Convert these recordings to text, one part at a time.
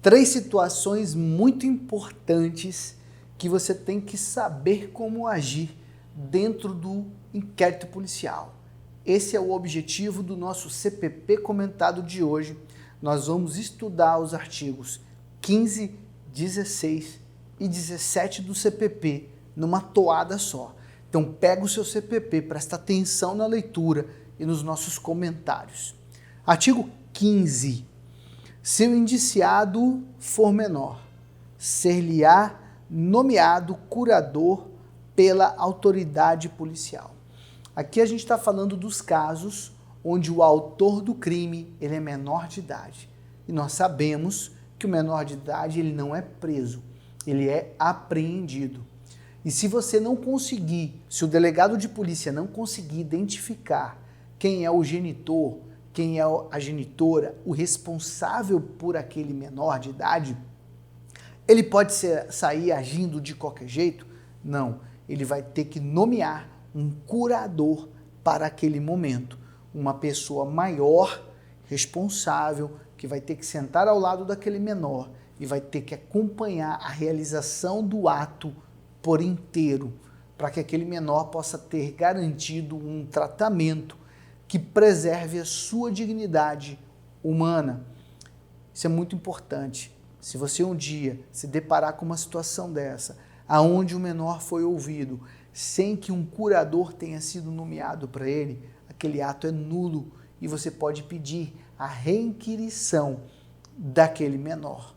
Três situações muito importantes que você tem que saber como agir dentro do inquérito policial. Esse é o objetivo do nosso CPP comentado de hoje. Nós vamos estudar os artigos 15, 16 e 17 do CPP numa toada só. Então pega o seu CPP, presta atenção na leitura e nos nossos comentários. Artigo 15. Se o indiciado for menor, ser-lhe-á nomeado curador pela autoridade policial. Aqui a gente está falando dos casos onde o autor do crime ele é menor de idade. E nós sabemos que o menor de idade ele não é preso, ele é apreendido. E se você não conseguir, se o delegado de polícia não conseguir identificar quem é o genitor, quem é a genitora, o responsável por aquele menor de idade, ele pode sair agindo de qualquer jeito? Não, ele vai ter que nomear um curador para aquele momento, uma pessoa maior, responsável, que vai ter que sentar ao lado daquele menor e vai ter que acompanhar a realização do ato por inteiro, para que aquele menor possa ter garantido um tratamento que preserve a sua dignidade humana. Isso é muito importante. Se você um dia se deparar com uma situação dessa, aonde o menor foi ouvido, sem que um curador tenha sido nomeado para ele, aquele ato é nulo e você pode pedir a reinquirição daquele menor.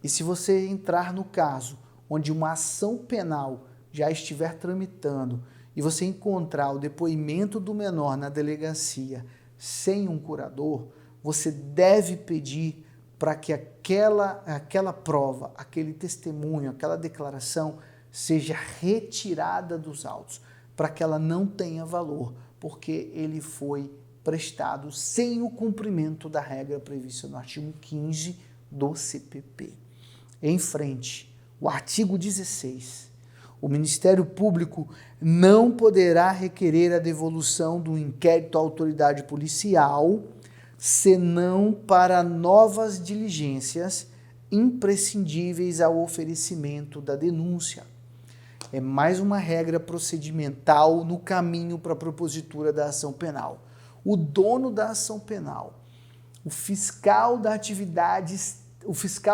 E se você entrar no caso onde uma ação penal já estiver tramitando e você encontrar o depoimento do menor na delegacia sem um curador, você deve pedir para que aquela prova, aquele testemunho, aquela declaração seja retirada dos autos, para que ela não tenha valor, porque ele foi prestado sem o cumprimento da regra prevista no artigo 15 do CPP. Em frente, o artigo 16. O Ministério Público não poderá requerer a devolução do inquérito à autoridade policial, senão para novas diligências imprescindíveis ao oferecimento da denúncia. É mais uma regra procedimental no caminho para a propositura da ação penal. O dono da ação penal, o fiscal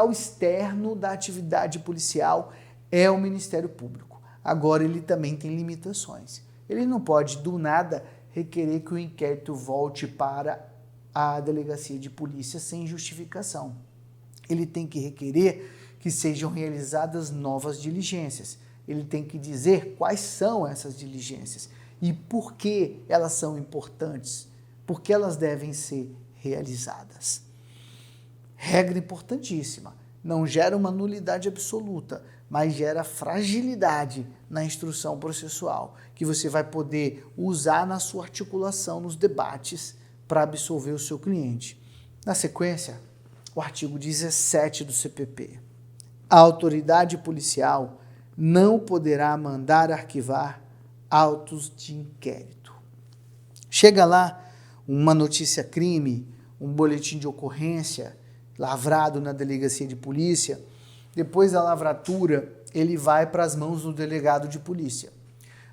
externo da atividade policial é o Ministério Público. Agora ele também tem limitações. Ele não pode, do nada, requerer que o inquérito volte para a delegacia de polícia sem justificação. Ele tem que requerer que sejam realizadas novas diligências. Ele tem que dizer quais são essas diligências e por que elas são importantes, por que elas devem ser realizadas. Regra importantíssima, não gera uma nulidade absoluta, mas gera fragilidade na instrução processual, que você vai poder usar na sua articulação, nos debates, para absolver o seu cliente. Na sequência, o artigo 17 do CPP. A autoridade policial não poderá mandar arquivar autos de inquérito. Chega lá uma notícia crime, um boletim de ocorrência lavrado na delegacia de polícia, depois da lavratura ele vai para as mãos do delegado de polícia.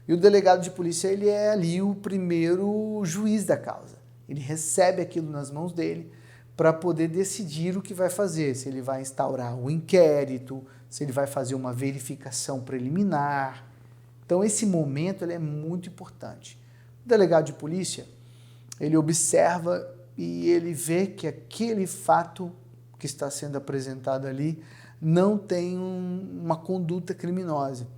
E o delegado de polícia ele é ali o primeiro juiz da causa. Ele recebe aquilo nas mãos dele para poder decidir o que vai fazer, se ele vai instaurar o inquérito, se ele vai fazer uma verificação preliminar. Então esse momento ele é muito importante. O delegado de polícia, ele observa e ele vê que aquele fato que está sendo apresentado ali não tem uma conduta criminosa,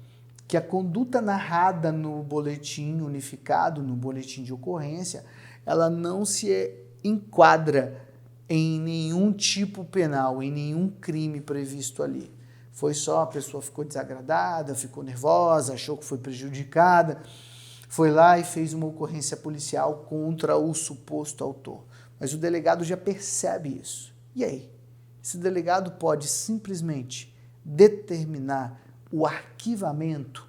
que a conduta narrada no boletim unificado, no boletim de ocorrência, ela não se enquadra em nenhum tipo penal, em nenhum crime previsto ali. Foi só a pessoa ficou desagradada, ficou nervosa, achou que foi prejudicada, foi lá e fez uma ocorrência policial contra o suposto autor. Mas o delegado já percebe isso. E aí? Esse delegado pode simplesmente determinar o arquivamento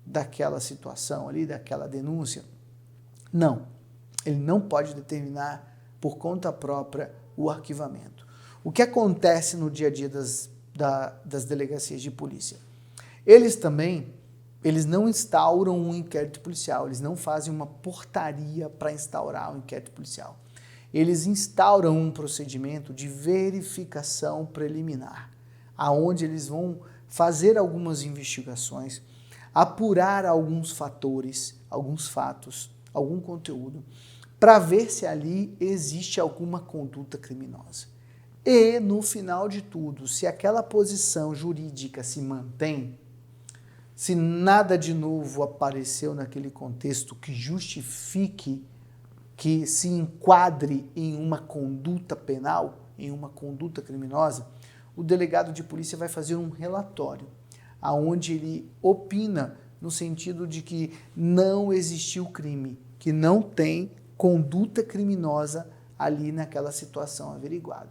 daquela situação ali, daquela denúncia? Não, ele não pode determinar por conta própria o arquivamento. O que acontece no dia a dia das delegacias de polícia? Eles não instauram um inquérito policial, eles não fazem uma portaria para instaurar um inquérito policial. Eles instauram um procedimento de verificação preliminar, aonde eles vão fazer algumas investigações, apurar alguns fatores, alguns fatos, algum conteúdo, para ver se ali existe alguma conduta criminosa. E, no final de tudo, se aquela posição jurídica se mantém, se nada de novo apareceu naquele contexto que justifique, que se enquadre em uma conduta penal, em uma conduta criminosa, o delegado de polícia vai fazer um relatório, aonde ele opina no sentido de que não existiu crime, que não tem conduta criminosa ali naquela situação averiguada.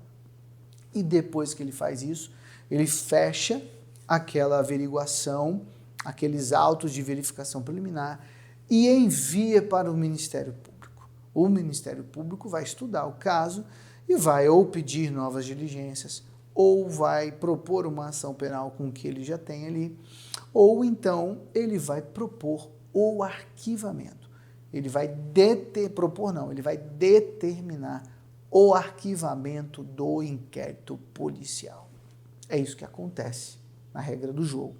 E depois que ele faz isso, ele fecha aquela averiguação, aqueles autos de verificação preliminar e envia para o Ministério Público. O Ministério Público vai estudar o caso e vai ou pedir novas diligências, ou vai propor uma ação penal com o que ele já tem ali, ou então ele vai propor o arquivamento. Ele vai determinar o arquivamento do inquérito policial. É isso que acontece na regra do jogo.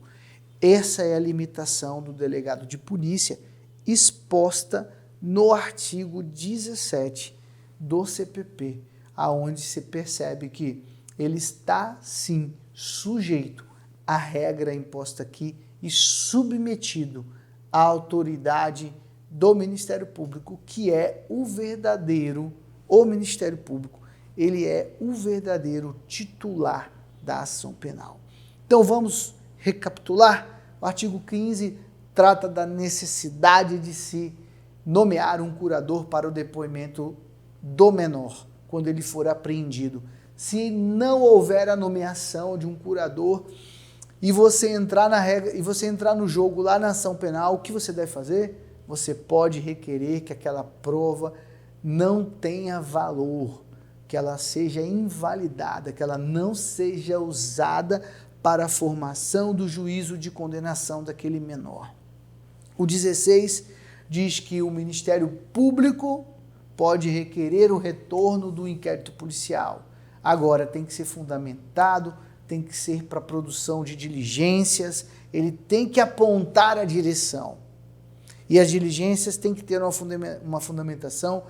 Essa é a limitação do delegado de polícia exposta no artigo 17 do CPP, aonde se percebe que ele está, sim, sujeito à regra imposta aqui e submetido à autoridade do Ministério Público, que é o Ministério Público, ele é o verdadeiro titular da ação penal. Então vamos recapitular. O artigo 15 trata da necessidade de se nomear um curador para o depoimento do menor, quando ele for apreendido. Se não houver a nomeação de um curador e você entrar na regra e você entrar no jogo lá na ação penal, o que você deve fazer? Você pode requerer que aquela prova não tenha valor, que ela seja invalidada, que ela não seja usada para a formação do juízo de condenação daquele menor. O 16 diz que o Ministério Público pode requerer o retorno do inquérito policial. Agora, tem que ser fundamentado, tem que ser para produção de diligências, ele tem que apontar a direção. E as diligências têm que ter uma fundamentação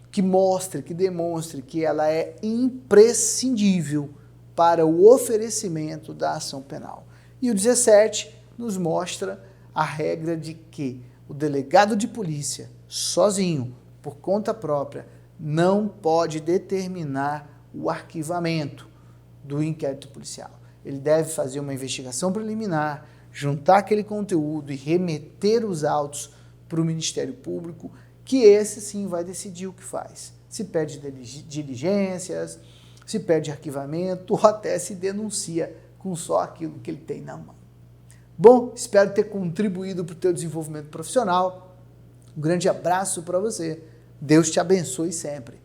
que mostre, que demonstre que ela é imprescindível para o oferecimento da ação penal. E o 17 nos mostra a regra de que o delegado de polícia, sozinho, por conta própria, não pode determinar o arquivamento do inquérito policial. Ele deve fazer uma investigação preliminar, juntar aquele conteúdo e remeter os autos para o Ministério Público, que esse sim vai decidir o que faz. Se pede diligências, se pede arquivamento ou até se denuncia com só aquilo que ele tem na mão. Bom, espero ter contribuído para o teu desenvolvimento profissional. Um grande abraço para você. Deus te abençoe sempre.